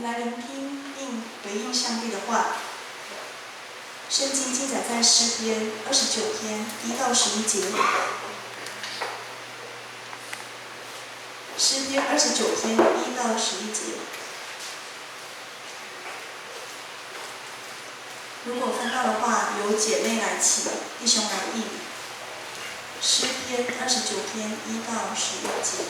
们来聆听并回应上帝的话。圣经记载在诗篇29篇1到11节。诗篇29篇1到11节。如果翻到的话，由姐妹来起，弟兄来译。诗篇29篇1到11节。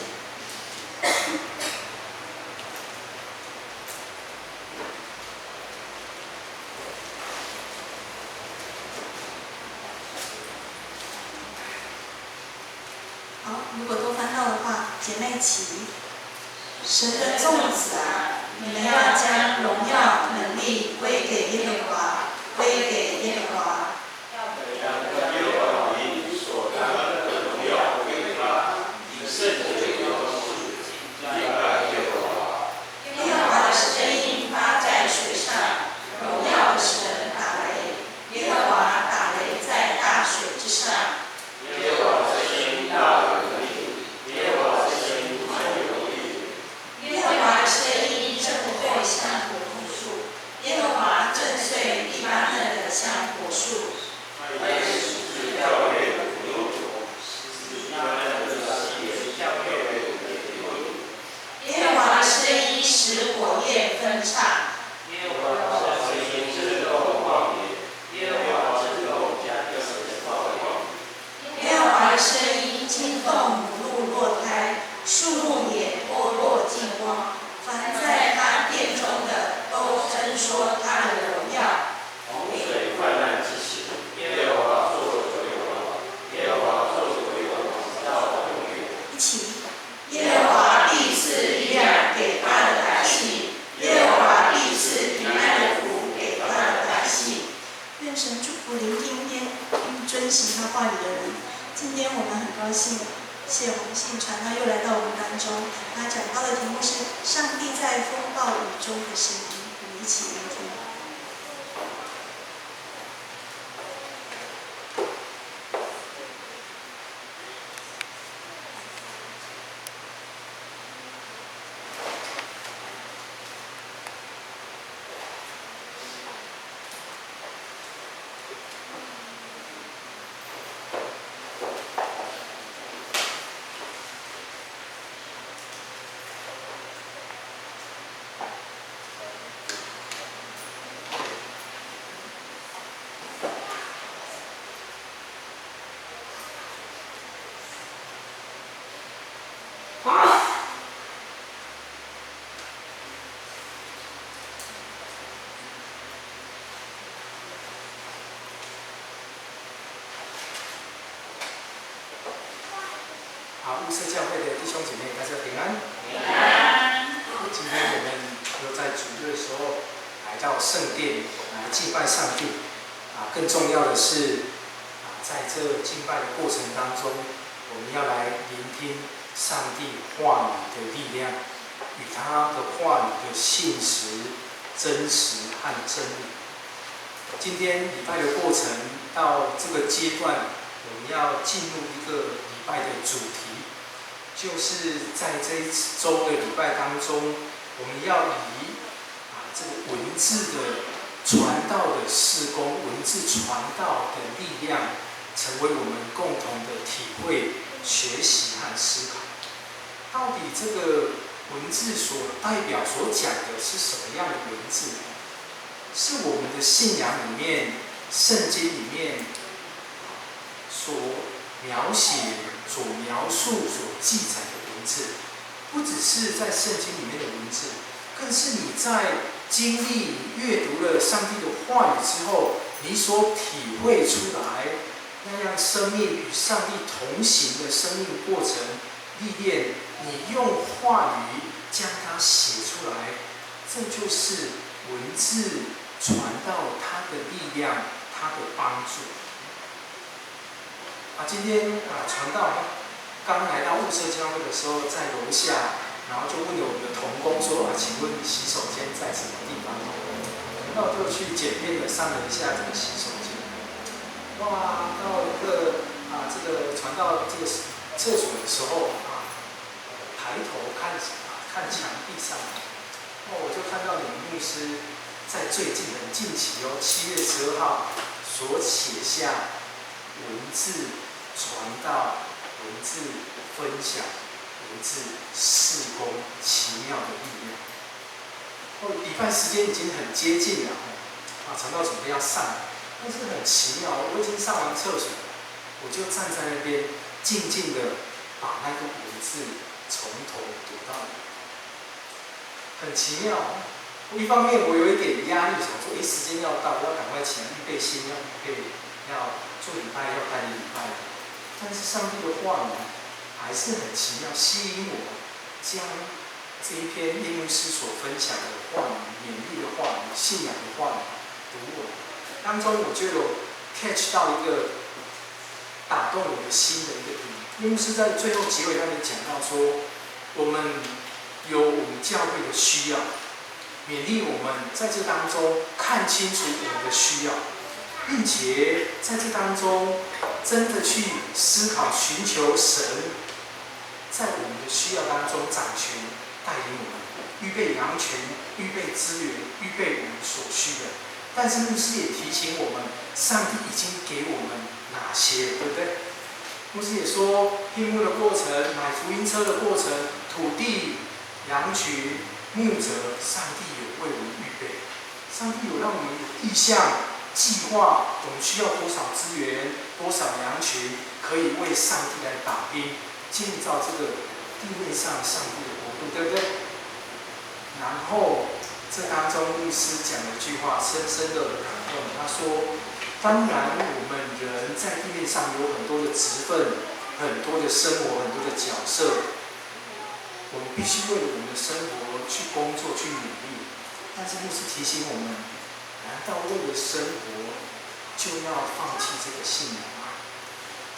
好，如果都翻到的话，姐妹起。神的众子啊，你们要将荣耀、能力归给耶和华，归给耶和华。今天我们很高兴，谢宏信传道又来到我们当中。他讲到的题目是“上帝在风暴雨中的声音”，我们一起聆听。好，雾社教会的弟兄姐妹，大家平安。平安。今天我们又在主日的时候来到圣殿来敬拜上帝。更重要的是，在这敬拜的过程当中，我们要来聆听上帝话语的力量，与他的话语的信实、真实和真理。今天礼拜的过程到这个阶段，我们要进入一个礼拜的主题，就是在这一周的礼拜当中，我们要以这个文字的传道的事工，文字传道的力量，成为我们共同的体会、学习和思考。到底这个文字所代表、所讲的是什么样的文字呢？是我们的信仰里面、圣经里面所描写、所描述、所记载的文字，不只是在圣经里面的文字，更是你在经历、阅读了上帝的话语之后，你所体会出来那样生命与上帝同行的生命过程历练，你用话语将它写出来，这就是文字传道它的力量，它的帮助。今天传道刚来到雾社教会的时候，在楼下，然后就问了我们的同工说：“请问洗手间在什么地方？”那我就去简便的上了一下这个洗手间。哇，到一个这个传到这个厕所的时候抬头看墙壁上，我就看到你们牧师在最近很近期7月12号所写下文字传道、文字分享、文字事工奇妙的力量。礼拜时间已经很接近了，传道准备要上来，但是很奇妙，我已经上完厕所，我就站在那边静静的把那个文字从头读到尾，很奇妙。一方面我有一点压力，想说，时间要到，要赶快起来预备心，要预备要做礼拜，要带礼拜。但是上帝的话语还是很奇妙，吸引我将这一篇叶牧师所分享的话语、勉励的话语、信仰的话语读完。当中我就有 catch 到一个打动我的心的一个点。叶牧师在最后结尾那里讲到说，我们有我们教会的需要。勉励我们在这当中看清楚我们的需要，并且在这当中真的去思考、寻求神在我们的需要当中掌权、带领我们，预备羊群、预备资源、预备我们所需的。但是牧师也提醒我们，上帝已经给我们哪些，对不对？牧师也说，聘牧的过程、买福音车的过程、土地、羊群、牧者，上帝有为我们预备，上帝有让我们有意向、计划，我们需要多少资源、多少羊群，可以为上帝来打拼，建造这个地面上上帝的国度，对不对？然后这当中牧师讲了一句话，深深的感动。他说：“当然，我们人在地面上有很多的职分、很多的生活、很多的角色。”我们必须为了我们的生活去工作、去努力，但是牧师提醒我们：难道为了生活就要放弃这个信仰吗？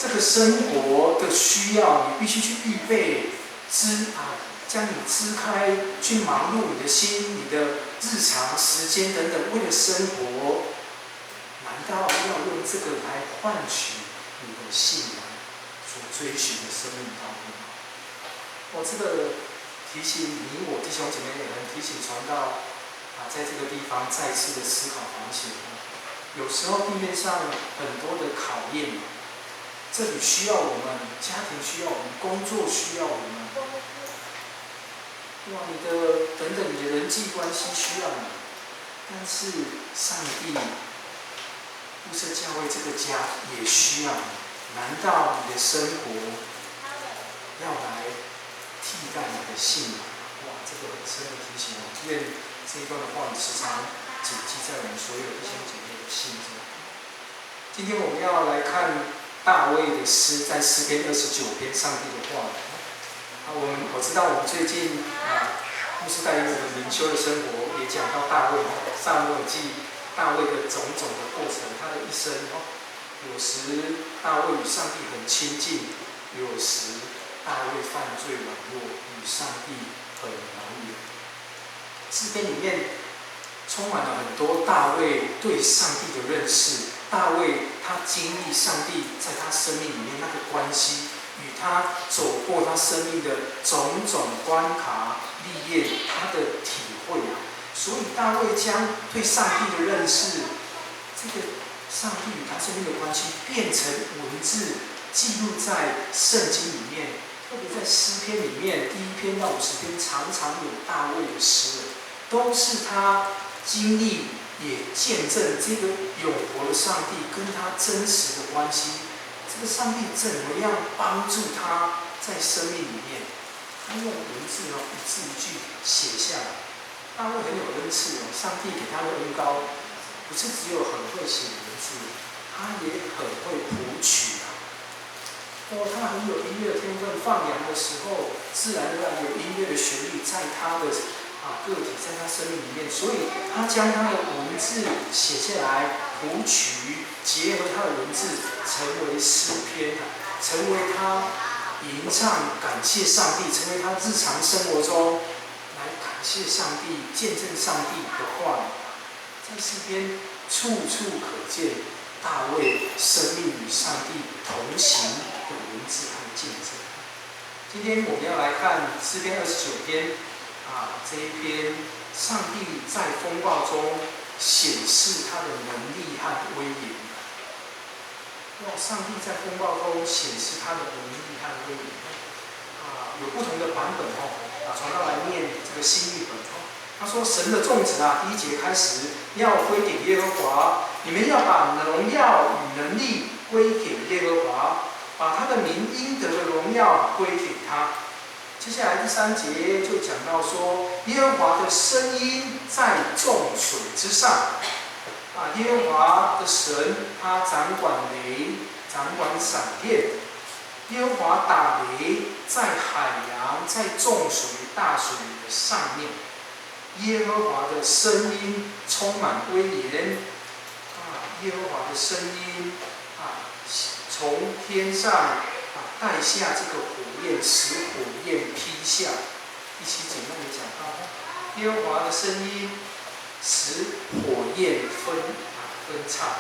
这个生活的需要，你必须去预备，将你支开，去忙碌你的心、你的日常时间等等，为了生活，难道要用这个来换取你的信仰所追寻的生命道路吗？这个提醒你我弟兄姐妹，也很提醒传道在这个地方再次的思考反省。有时候地面上很多的考验，这里需要我们，家庭需要我们，工作需要我们，你的等等，你的人际关系需要你，但是上帝布设教会这个家也需要你。难道你的生活要来替代你的信仰？这个很深的提醒我，愿这一段的话语时常谨记在我们所有弟兄姐妹的心中。今天我们要来看大卫的诗，在诗篇29篇上帝的话语。我知道我们最近牧师带领我们灵修的生活，也讲到大卫撒母耳记大卫的种种的过程，他的一生有时大卫与上帝很亲近，有时大卫犯罪软弱，与上帝很遥远。诗篇里面充满了很多大卫对上帝的认识，大卫他经历上帝在他生命里面那个关系，与他走过他生命的种种关卡历练，他的体会所以大卫将对上帝的认识，这个上帝与他生命的关系变成文字，记录在圣经里面。特别在诗篇里面，第1篇到50篇，常常有大卫的诗，都是他经历也见证这个永活的上帝跟他真实的关系。这个上帝怎么样帮助他在生命里面？他用文字一字一句写下来。大卫很有恩赐上帝给他的恩膏，不是只有很会写文字，他也很会谱曲他很有音乐的天分，放羊的时候，自然而然有音乐的旋律在他的个体，在他生命里面，所以他将他的文字写下来，谱曲，结合他的文字，成为诗篇，成为他吟唱感谢上帝，成为他日常生活中来感谢上帝、见证上帝的话语。在诗篇处处可见大卫生命与上帝同行的文字和见证。今天我们要来看诗篇29篇这一边上帝在风暴中显示他的能力和威严。上帝在风暴中显示他的能力和威严。有不同的版本传道来念这个新译本他说：“神的众子第一节开始要归给耶和华，你们要把荣耀与能力归给耶和华，把他的名应得的荣耀归给他。”接下来第3节就讲到说，耶和华的声音在众水之上。耶和华的神，他掌管雷，掌管闪电。耶和华打雷在海洋，在众水、大水的上面。耶和华的声音充满威严。耶和华的声音从天上带下这个火焰，使火焰劈下。第7节那里讲到，耶和华的声音使火焰分叉。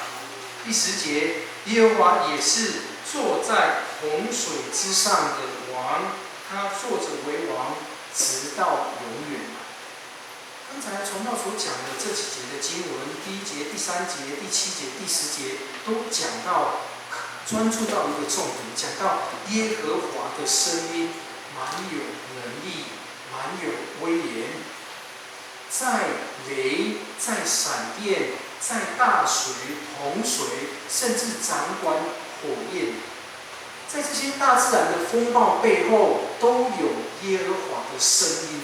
第10节，耶和华也是坐在洪水之上的王，他坐着为王，直到永远。刚才传道所讲的这几节的经文，第1节、第3节、第7节、第10节，都讲到专注到一个重点，讲到耶和华的声音蛮有能力，蛮有威严，在雷，在闪电，在大水、洪水，甚至掌管火焰，在这些大自然的风暴背后，都有耶和华的声音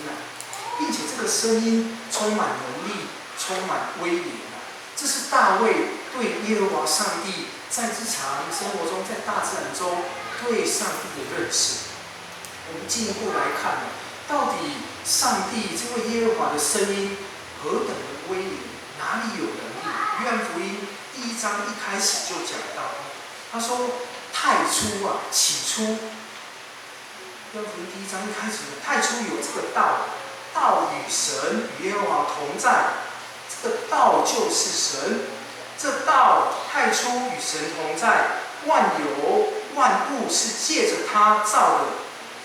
并且这个声音充满能力，充满威严这是大卫对耶和华上帝在日常生活中，在大自然中对上帝的认识。我们进一步来看到底上帝这位耶和华的声音何等的威严，哪里有能力？约翰福音第1章一开始就讲到，他说：“太初起初。”约翰福音第1章一开始，太初有这个道，道与神与耶和华同在，这个道就是神。这道太初与神同在，万有万物是借着他造的，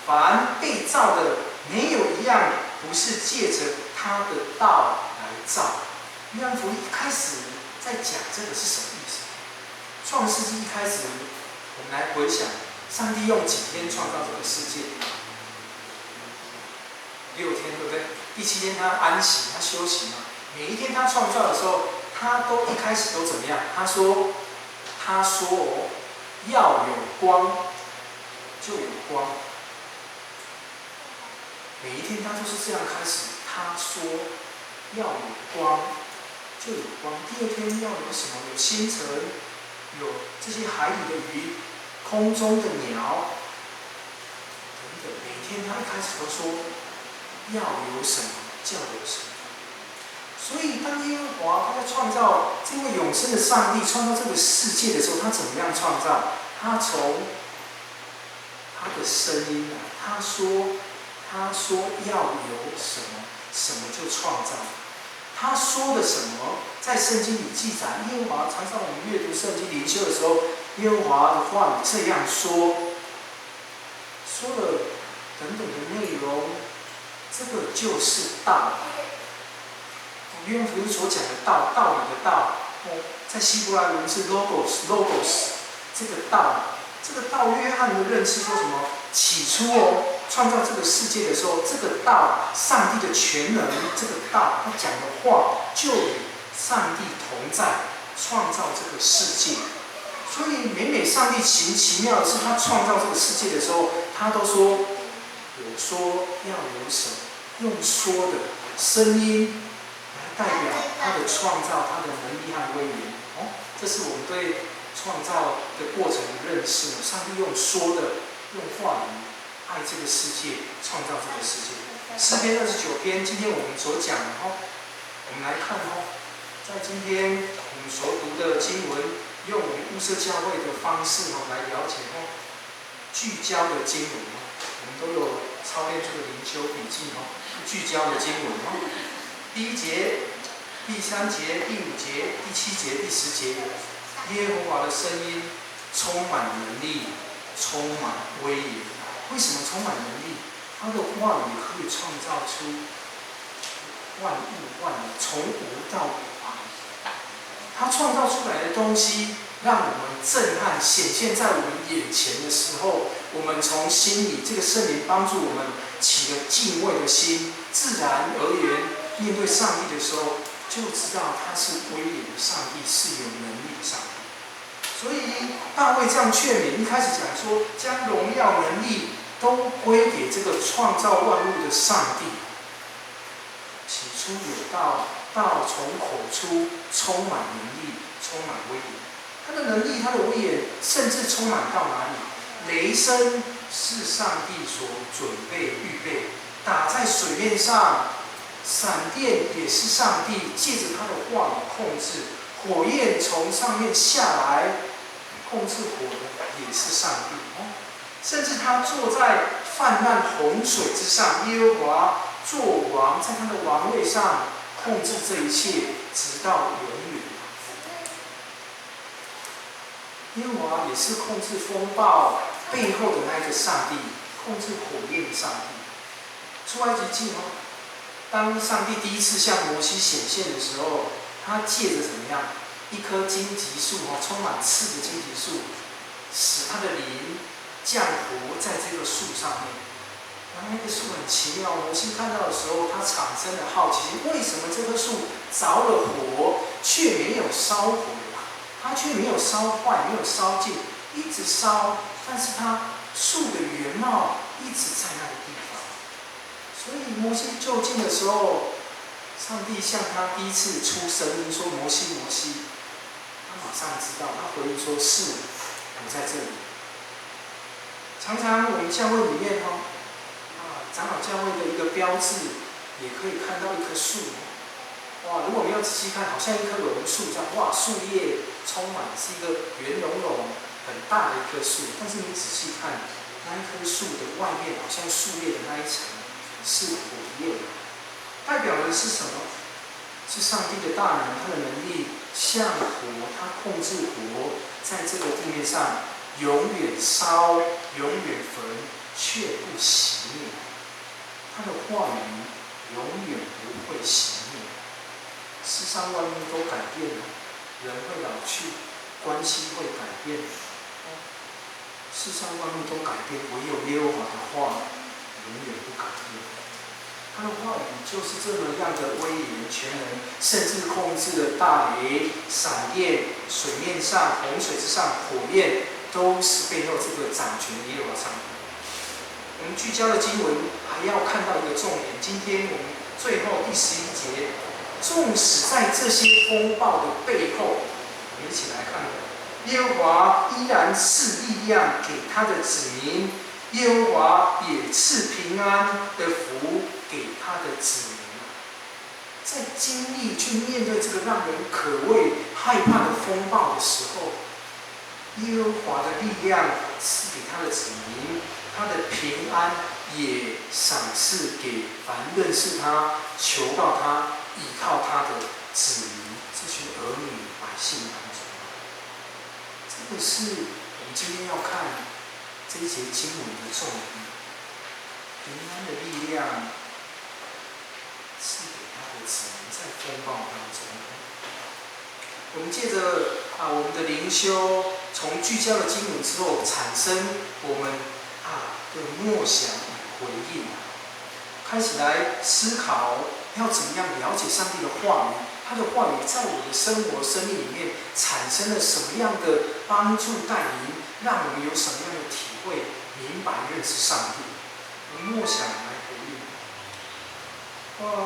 凡被造的没有一样不是借着他的道来造。约翰福音一开始在讲这个是什么意思？创世纪一开始，我们来回想，上帝用几天创造这个世界？6天，对不对？第7天他安息，他休息嘛。每一天他创造的时候，他都一开始都怎么样？他说要有光，就有光。每一天他都是这样开始。他说要有光，就有光。第2天要有什么？有星辰，有这些海里的鱼，空中的鸟等等。每天他一开始都说要有什么，就有什么。所以，当耶和华他在创造这位永生的上帝创造这个世界的时候，他怎么样创造？他从他的声音他说要有什么，什么就创造。他说的什么，在圣经里记载。耶和华常常我们阅读圣经灵修的时候，耶和华的话语这样说了等等的内容，这个就是道。约翰福音所讲的道，道理的道，在希伯来文是 logos， 这个道，约翰的认识说什么？起初创造这个世界的时候，这个道，上帝的全能，这个道，他讲的话就与上帝同在，创造这个世界。所以每上帝行奇妙的事，他创造这个世界的时候，他都说：“我说要有什么？”用说的声音代表他的创造，他的能力和威严。这是我们对创造的过程的认识。上帝用说的，用话语爱这个世界，创造这个世界。诗篇29篇，今天我们所讲的我们来看在今天我们所读的经文，用我们乌瑟教会的方式来了解聚焦的经文我们都有操练这个灵修笔记聚焦的经文第1节、第3节、第5节、第7节、第10节，耶和华的声音充满能力，充满威严。为什么充满能力？他的话语可以创造出万物万有，从无到有。他创造出来的东西，让我们震撼，显现在我们眼前的时候，我们从心里，这个圣灵帮助我们起了敬畏的心，自然而然面对上帝的时候，就知道他是威严的上帝，是有能力的上帝。所以大卫这样劝勉，一开始讲说，将荣耀能力都归给这个创造万物的上帝。起初有道，道从口出，充满能力，充满威严。他的能力，他的威严，甚至充满到哪里？雷声是上帝所准备预备，打在水面上；闪电也是上帝借着他的话语控制。火焰从上面下来，控制火的也是上帝。甚至他坐在泛滥洪水之上，耶和华作王，在他的王位上控制这一切，直到永远。耶和华也是控制风暴背后的那一个上帝，控制火焰的上帝。出埃及记当上帝第一次向摩西显现的时候，他借着怎么样？一棵荆棘树，充满刺的荆棘树，使他的灵降活在这个树上面。然后那个树很奇妙，摩西看到的时候，他产生了好奇心：为什么这棵树着了火，却没有烧毁？它却没有烧坏，没有烧尽，一直烧，但是它树的原貌一直在那个地方。所以摩西就近的时候，上帝向他第一次出声音说：“摩西，摩西。”他马上知道，他回应说：“是，我在这里。”常常我们教会里面长老教会的一个标志，也可以看到一棵树。哇，如果没有仔细看，好像一棵榕树这样，哇，树叶充满，是一个圆融融、很大的一棵树。但是你仔细看，那一棵树的外面，好像树叶的那一层是火焰，代表的是什么？是上帝的大能，他的能力像火，他控制火在这个地面上永远烧，永远焚，却不熄灭。他的话语永远不会熄灭。世上万物都改变了，人会老去，关系会改变。世上万物都改变，唯有耶和华的话永远不改变。他的话语就是这么样的威严全能，甚至控制了大雷、闪电、水面上、洪水之上、火焰，都是背后这个掌权的耶和华上帝。我们聚焦的经文还要看到一个重点，今天我们最后第11节，纵使在这些风暴的背后，我们一起来看，耶和华依然赐力量给他的子民，耶和华也赐平安的福给他的子民。在经历去面对这个让人可畏害怕的风暴的时候，耶和华的力量赐给他的子民，他的平安也赏赐给凡认识他、求告他、依靠他的子民，这群儿女百姓当中。这个是我们今天要看这一节经文的重点。平安的力量赐给他的子民，在风暴当中。我们借着我们的灵修，从聚焦的经文之后，产生我们的默想与回应，开始来思考要怎么样了解上帝的话语，他的话语在我的生活、生命里面产生了什么样的帮助带领，让我们有什么样的体会、明白、认识上帝。我们默想来回应。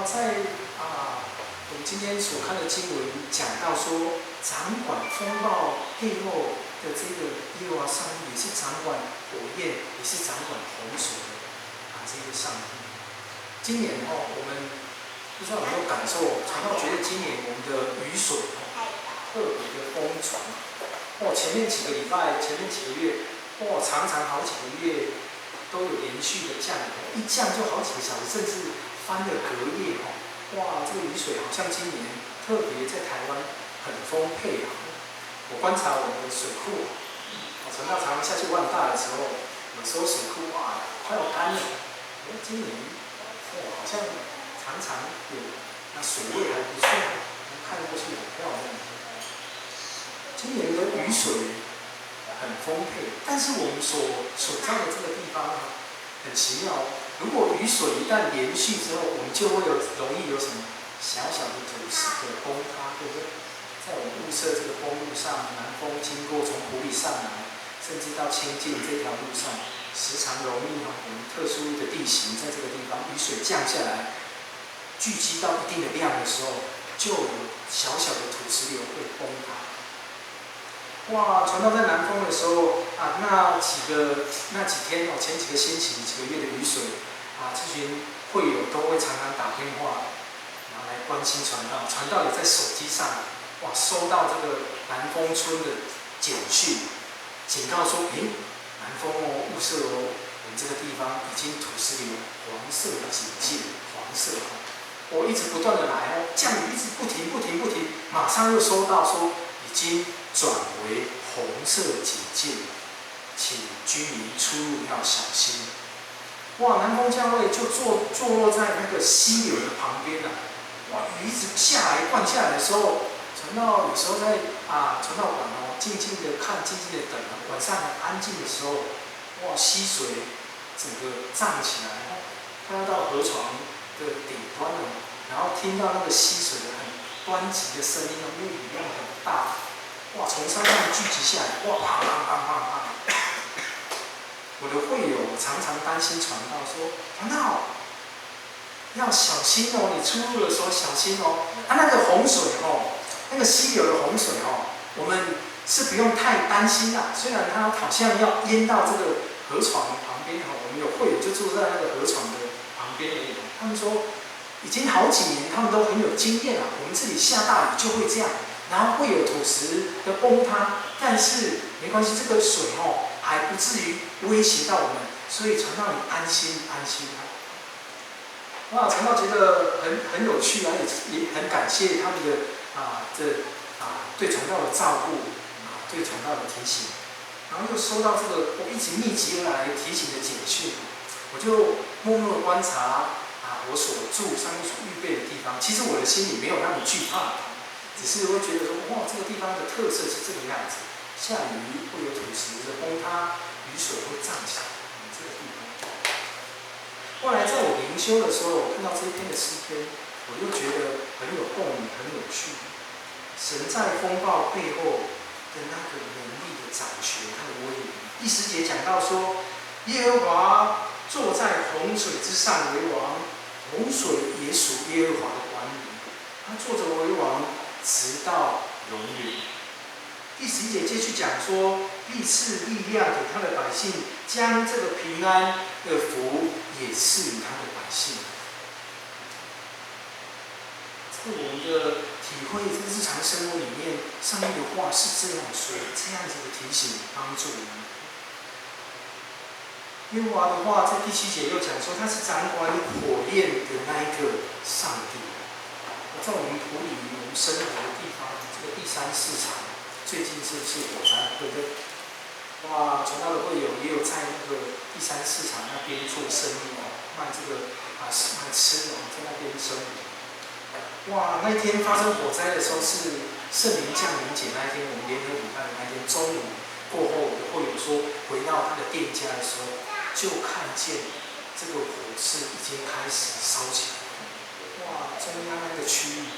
在我们今天所看的经文讲到说，掌管风暴背后的这个耶和华上帝，也是掌管火焰，也是掌管洪水的这个上帝。今年我们不知道有没有感受，常常觉得今年我们的雨水特别的丰足。前面几个礼拜，前面几个月，常常好几个月都有连续的降雨，一降就好几个小时，甚至翻了隔夜。这个雨水好像今年特别在台湾很丰沛我观察我们的水库，陈大常下去万大的时候，有时候水库快要干了。今年好像常常有那水位还不错，看过去很漂亮。今年的雨水很丰沛，但是我们所在的这个地方很奇妙。如果雨水一旦连续之后，我们就会容易有什么小小的土石的崩塌，对不对？在我们雾社这个公路上，南风经过从湖里上来，甚至到清境这条路上，时常容易我们特殊的地形，在这个地方雨水降下来，聚集到一定的量的时候，就有小小的土石流会崩塌。哇，传到在南风的时候啊，那几天前几个星期、几个月的雨水啊，这群会友都会常常打电话，然后来关心传道。传道也在手机上，哇，收到这个南风村的简讯，警告说，南风雾社我们这个地方已经土石流黄色的警戒，黄色。我一直不断的来降雨一直不停，马上又收到说已经转为红色警戒，请居民出入要小心。哇，南风教会就坐落在那个溪流的旁边哇，雨一直下来灌下来的时候，传道有时候在传道馆静静的看，静静的等。晚上很安静的时候，哇，溪水整个涨起来，看到河床的顶端然后听到那个溪水的很湍急的声音因为雨量很大，哇，从山上聚集下来，哇，啪啪啪啪啪。我的会友常常担心传道说，传道要小心你出入的时候小心那个洪水那个溪流的洪水我们是不用太担心的，虽然它好像要淹到这个河床旁边我们有会友就住在那个河床的旁边而已。他们说已经好几年，他们都很有经验我们这里下大雨就会这样，然后会有土石的崩塌，但是没关系，这个水还不至于威胁到我们，所以传道你安心。哇，传道觉得很有趣也很感谢他们的对传道的照顾对传道的提醒，然后又收到这个我一直密集而来提醒的简讯，我就默默的观察我所住上面所预备的地方。其实我的心里没有那么惧怕，只是会觉得说，哇，这个地方的特色是这个样子，下雨会有土石的崩塌，雨水会涨起来，这个地方。后来在我灵修的时候，我看到这一篇的诗篇，我又觉得很有共鸣，很有趣。神在风暴背后的那个能力的掌权，他的威严。第10节讲到说，耶和华坐在洪水之上为王，洪水也属耶和华的管理，他坐着为王，直到永远。第11节继续讲说，必赐力量给他的百姓，将这个平安的福也赐予他的百姓。这我们的体会，在日常生活里面，上帝的话是这样说，这样子的提醒帮助我们。耶和华的话在第7节又讲说，他是掌管火焰的那一个上帝。在我们普里我们生活的地方，这个第3市场最近是火灾，对不对？哇，传道的会友也有在那个第3市场那边做生意卖这个卖吃的在那边生活。哇，那一天发生火灾的时候是圣灵降临节那一天，我们联合礼拜的那一天中午过后，我的会友说回到他的店家的时候，就看见这个火势已经开始烧起来。哇，中央那个区域，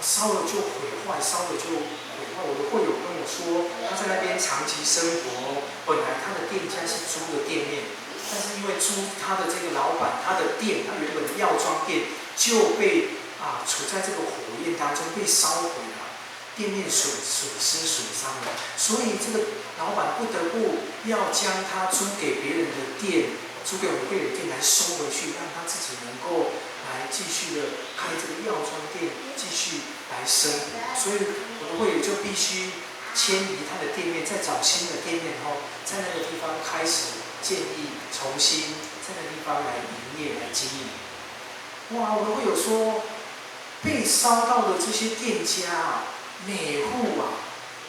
烧了就毁坏，烧了就毁坏。我的会友跟我说，他在那边长期生活，本来他的店家是租的店面，但是因为租他的这个老板，他的店，他原本的药妆店就被处在这个火焰当中被烧毁了，店面损伤了，所以这个老板不得不要将他租给别人的店，租给我们会友店来收回去，让他自己能够来继续的开这个药妆店，继续来生活。所以我的会友就必须迁移他的店面，再找新的店面后，在那个地方开始建立重新在那个地方来营业来经营。哇，我的会友说，被烧到的这些店家每户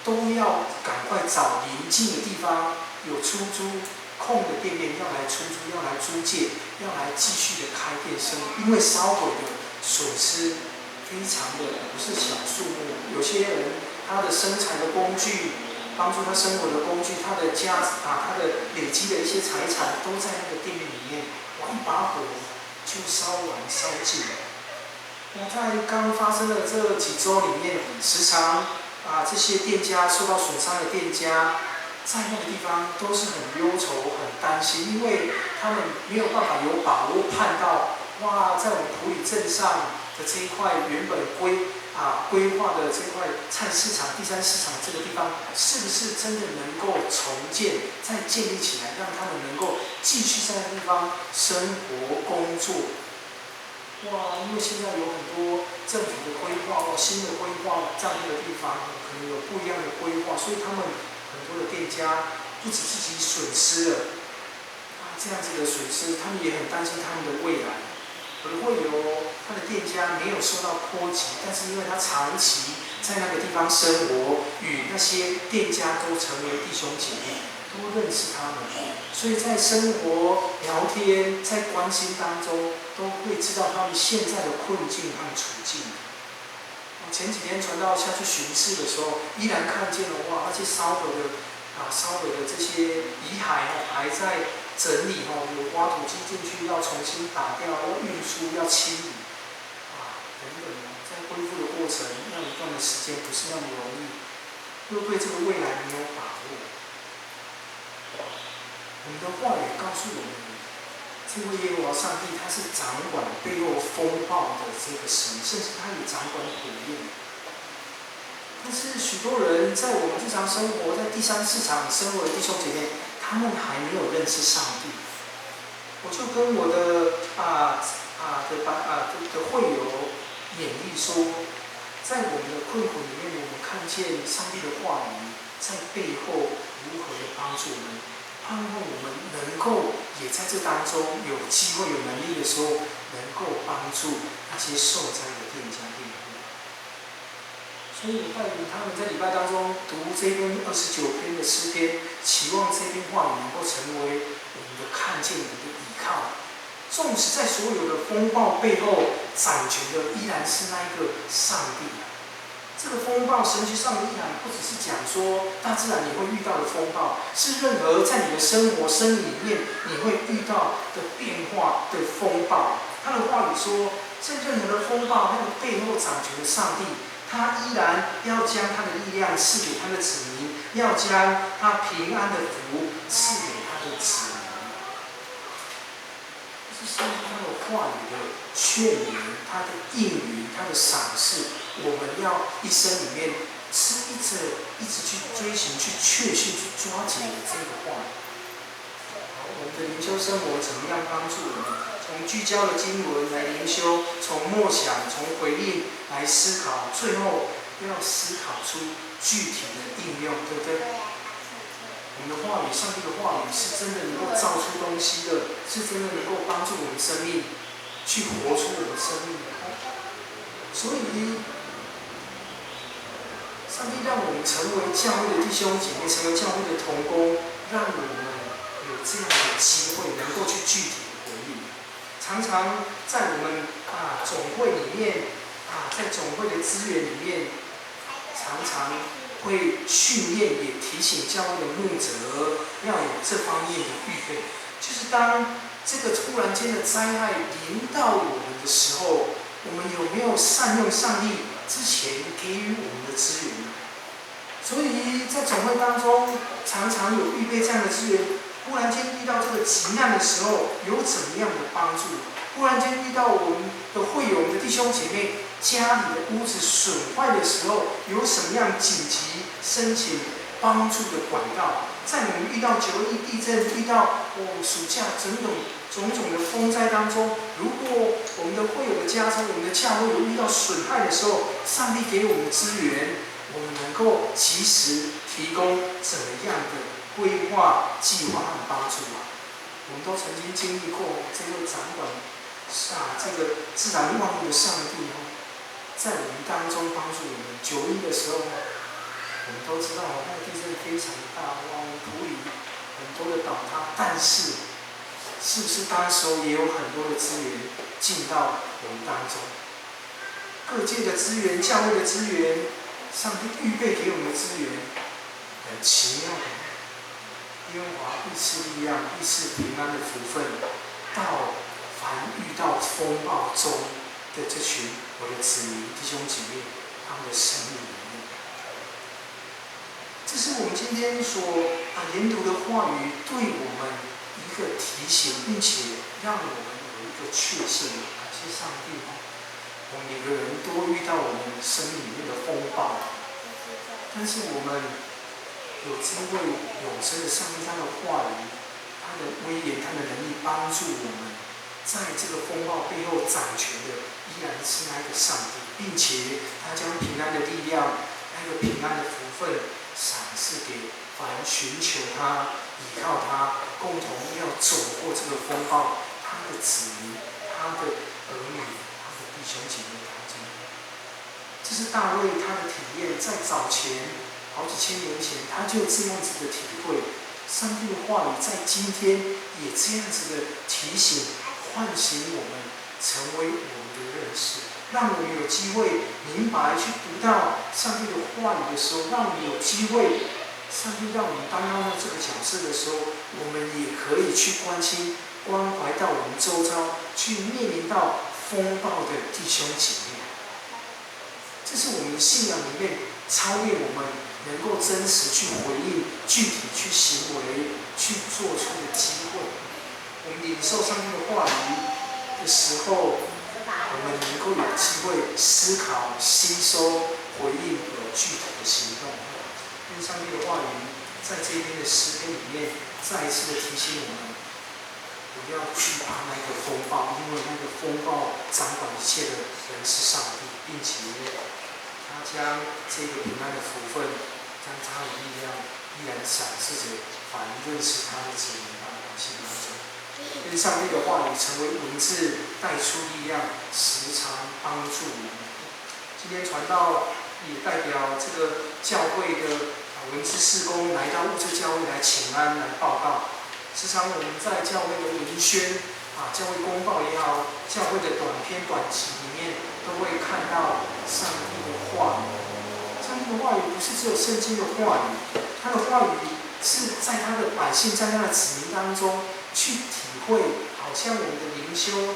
都要赶快找邻近的地方有出租空的店面，要来出租，要来租借，要来继续的开店生意，因为烧毁的损失非常的不是小数目。有些人他的生财的工具，帮助他生活的工具，他的他的累积的一些财产都在那个店面里面，哇，一把火就烧完烧尽了。那在刚发生的这几周里面，时常这些店家受到损伤的店家，在那个地方都是很忧愁、很担心，因为他们没有办法有把握判到，哇，在我们埔里镇上的这一块原本规划的这块菜市场、第三市场这个地方，是不是真的能够重建、再建立起来，让他们能够继续在那个地方生活、工作。哇，因为现在有很多政府的规划新的规划，这样的地方可能有不一样的规划，所以他们很多的店家不止自己损失了，这样子的损失，他们也很担心他们的未来。我的会友，他的店家没有受到波及，但是因为他长期在那个地方生活，与那些店家都成为弟兄姐妹，都认识他们，所以在生活、聊天、在关心当中，都会知道他们现在的困境和处境。前几天传道下去巡视的时候，依然看见了哇，那些烧毁的这些遗骸还在整理有挖土机进去要重新打掉，要运输，要清理等等在恢复的过程，要一段的时间不是那么容易，又对这个未来没有把握。我们的话语告诉我们，这位耶和华上帝他是掌管背后风暴的这个神，甚至他也掌管火焰。但是许多人在我们日常生活，在第三市场生活的弟兄姐妹，他们还没有认识上帝。我就跟我的会友勉励说，在我们的困苦里面，我们看见上帝的话语在背后如何的帮助我们，盼望我们能够也在这当中有机会、有能力的时候，能够帮助那些受灾的店家店铺。所以我带领他们在礼拜当中读这篇29篇的诗篇，期望这篇话语能够成为我们的看见、我们的依靠。纵使在所有的风暴背后掌权的依然是那一个上帝。这个风暴神学上的意涵不只是讲说大自然你会遇到的风暴，是任何在你的生活、生理里面你会遇到的变化的风暴。他的话语说，在任何的风暴，那个背后掌权的上帝，他依然要将他的力量赐给他的子民，要将他平安的福赐给他的子民。这是上帝他的话语的劝勉，他的应允，他的赏识，我们要一生里面是一直去追寻、去确信、去抓紧这个话语。好，我们的灵修生活怎么样帮助我们？从聚焦的经文来灵修，从默想、从回应来思考，最后要思考出具体的应用，对不对？我们的话语，上帝的话语是真的能够造出东西的，是真的能够帮助我们生命去活出我们生命的。所以，上帝让我们成为教会的弟兄姐妹，成为教会的同工，让我们有这样的机会，能够去具体的回应。常常在我们总会里面在总会的资源里面，常常会训练，也提醒教会的牧者要有这方面的预备。就是当这个突然间的灾害临到我们的时候，我们有没有善用上帝之前给予我们的资源？所以在总会当中，常常有预备这样的资源。忽然间遇到这个急难的时候，有怎么样的帮助？忽然间遇到我们的会友、我们的弟兄姐妹家里的屋子损坏的时候，有什么样紧急申请帮助的管道？在我们遇到9.1地震、遇到暑假种种的风灾当中，如果我们的会友的家中、我们的教会有遇到损害的时候，上帝给我们资源，我们能够及时提供怎么样的规划、计划和帮助啊？我们都曾经经历过这个掌管这个自然万物的上帝在我们当中帮助我们。9.1的时候，我们都知道那个地震非常的大，我们土里很多的倒塌，但是是不是当时候也有很多的资源进到我们当中？各界的资源、教会的资源，上帝预备给我们的资源，很奇妙的。耶和华必赐力量，必赐平安的福分，到凡遇到风暴中的这群我的子民弟兄姐妹，他们的生命里面。这是我们今天所研读的话语，对我们一个提醒，并且让我们有一个确信。感谢上帝，我们每个人都遇到我们生命里面的风暴，但是我们有机会有这个上帝他的话语，他的威严，他的能力帮助我们，在这个风暴背后掌权的依然是那个上帝，并且他将平安的力量，那个平安的福分赏赐给凡寻求他、依靠他、共同要走过这个风暴，他的子民、他的儿女、他的弟兄姐妹当中。这是大卫他的体验，在早前好几千年前，他就这样子的体会。上帝的话语在今天也这样子的提醒、唤醒我们，成为我们的认识，让我们有机会明白去读到上帝的话语的时候，让我们有机会，上帝让我们担当到这个角色的时候，我们也可以去关心、关怀到我们周遭，去面临到风暴的弟兄姐妹。这是我们信仰里面超越我们能够真实去回应、具体去行为、去做出的机会。我们领受上帝的话语的时候，我们能够有机会思考、吸收、回应，有具体的行动。因为上帝的话语在这边的诗篇里面，再一次的提醒我们，不要惧怕那个风暴，因为那个风暴掌管一切的人是上帝，并且他将这个平安的福分，将他的力量依然赏赐给凡认识他的子民和百姓当中。愿上帝的话语成为文字，带出力量，时常帮助我们。今天传道也代表这个教会的文字事工来到物质教会来请安来报告。时常我们在教会的文宣教会公报也好，教会的短篇短集里面，都会看到上帝的话语。上帝的话语不是只有圣经的话语，他的话语是在他的百姓，在他的子民当中去体会，好像我们的灵修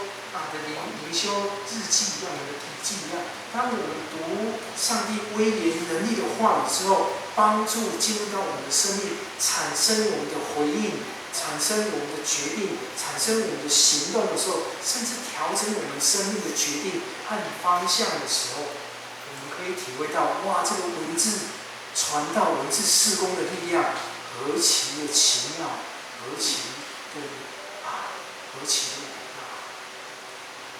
灵修日记一样，我们的笔记一样。当我们读上帝威严能力的话语之后，帮助进入到我们的生命，产生我们的回应，产生我们的决定，产生我们的行动的时候，甚至调整我们生命的决定和方向的时候，我们可以体会到，哇，这个文字传道、文字事工的力量何其的奇妙，何其的伟大！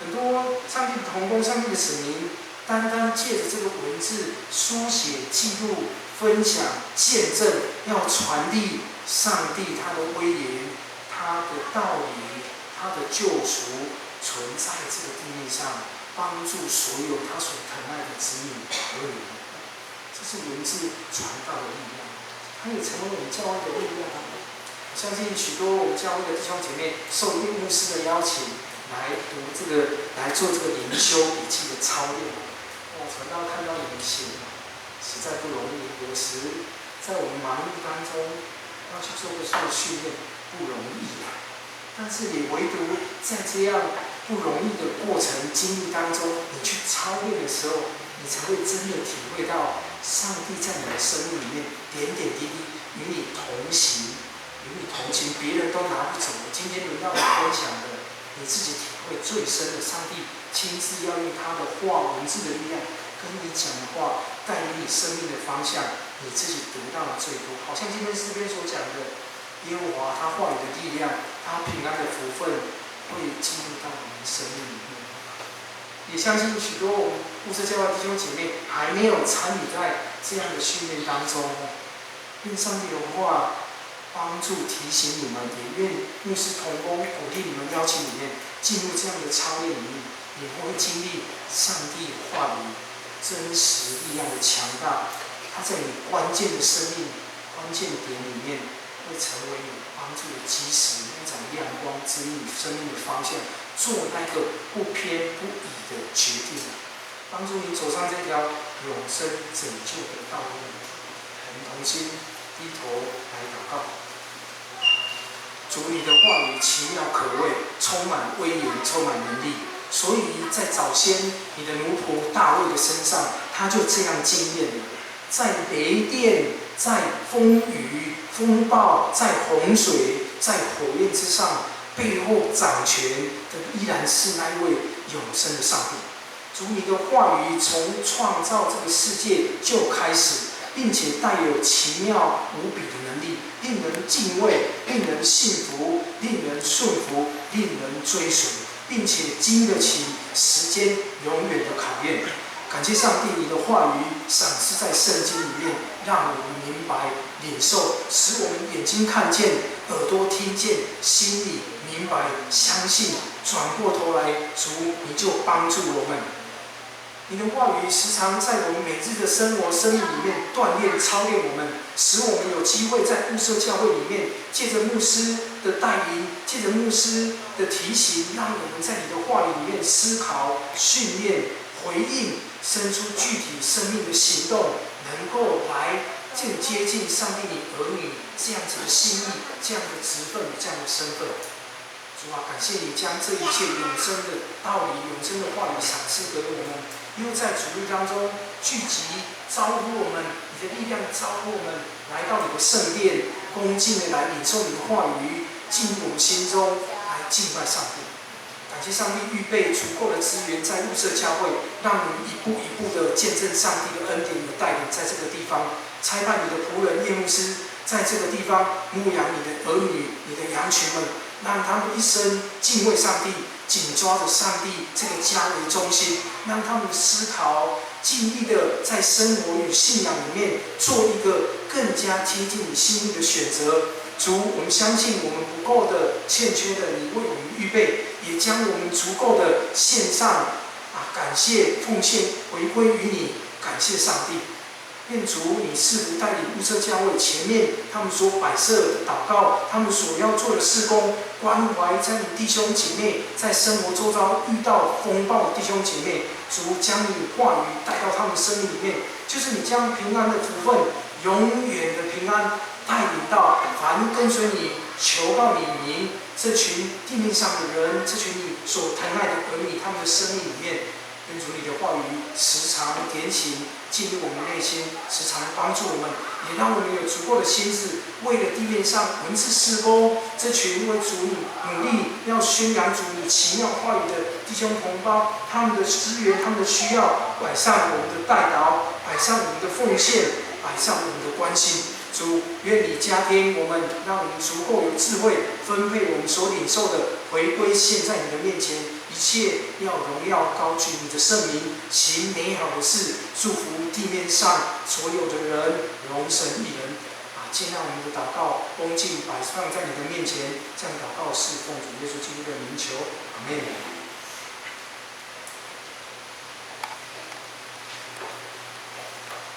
很多上帝的同工、上帝的子民，单单借着这个文字书写、记录、分享、见证，要传递上帝他的威严、他的道理、他的救赎存在这个地面上，帮助所有他所疼爱的子女儿女。这是文字传道的力量，它也成为我们教会的力量。相信许多我们教会的弟兄姐妹受牧师的邀请来做这个灵修笔记的操练。传道看到你们写，实在不容易。有时在我们忙碌当中，要去做个训练不容易但是也唯独在这样不容易的过程经历当中，你去操练的时候，你才会真的体会到上帝在你的生命里面点点滴滴与你同行，别人都拿不走的。今天轮到你分享的，你自己体会最深的，上帝亲自要用他的话、文字的力量跟你讲的话，带领你生命的方向，你自己得到的最多。好像今天诗篇所讲的，耶和华他话语的力量，他平安的福分会进入到我们生命里面。也相信许多我们牧师教会弟兄姐妹还没有参与在这样的训练当中，愿上帝的话帮助提醒你们，也愿牧师同工鼓励你们，邀请你们进入这样的操练里面，你会经历上帝话语真实力量的强大，它在你关键的生命关键点里面会成为你帮助的基石，那种亮光指引你生命的方向，做那个不偏不倚的决定。帮助你走上这条永生拯救的道路。我们同心低头来祷告。主，你的话语奇妙可畏，充满威严，充满能力。所以在早先你的奴仆大卫的身上，他就这样经验了，在雷电、在风雨、风暴、在洪水、在火焰之上，背后掌权的依然是那一位永生的上帝。主，你的话语从创造这个世界就开始，并且带有奇妙无比的能力，令人敬畏，令人信服，令人顺服，令人追随，并且经得起时间永远的考验。感谢上帝，你的话语赏赐在圣经里面，让我们明白、领受，使我们眼睛看见，耳朵听见，心里明白、相信。转过头来，主，你就帮助我们。你的话语时常在我们每日的生活、生命里面锻炼、操练我们，使我们有机会在物色教会里面，借着牧师的带领，借着牧师的提醒，让我们在你的话语里面思考、训练、回应，生出具体生命的行动，能够来更接近上帝你儿女这样子的心意、这样的职分、这样的身份。主啊，感谢你将这一切永生的道理、永生的话语赏赐给我们，又在主日当中聚集，招呼我们，你的力量招呼我们来到你的圣殿，恭敬的来领受你的话语，进入我们心中来敬拜上帝。感谢上帝预备足够的资源在物色教会，让我们一步一步的见证上帝的恩典与带领，在这个地方差派你的仆人叶牧师在这个地方牧养你的儿女、你的羊群们，让他们一生敬畏上帝，紧抓着上帝这个家为中心，让他们思考，尽力的在生活与信仰里面做一个更加贴近你心意的选择。主，我们相信我们不够的、欠缺的，你为我们预备，也将我们足够的献上感谢奉献回归于你，感谢上帝。愿主你赐福带领物色教会前面他们所摆设的祷告，他们所要做的事工，关怀在你弟兄姐妹在生活周遭遇到风暴的弟兄姐妹，主将你话语带到他们生命里面，就是你将平安的福分、永远的平安带领到凡跟随你、求告你名这群地面上的人，这群你所疼爱的儿女，他们的生命里面。愿主你的话语时常点醒进入我们内心，时常帮助我们，也让我们有足够的心智，为了地面上文字事工这群为主你努力要宣扬主你奇妙话语的弟兄同胞，他们的资源、他们的需要，摆上我们的代祷，摆上我们的奉献，摆上我们的关心。主，愿你加添我们，让我们足够有智慧分配我们所领受的，回归现在你的面前，一切要荣耀高举你的圣名，行美好的事，祝福地面上所有的人，荣神一人。接纳我们的祷告，恭敬摆放在你的面前，这样祷告是奉主耶稣基督的名求，阿们。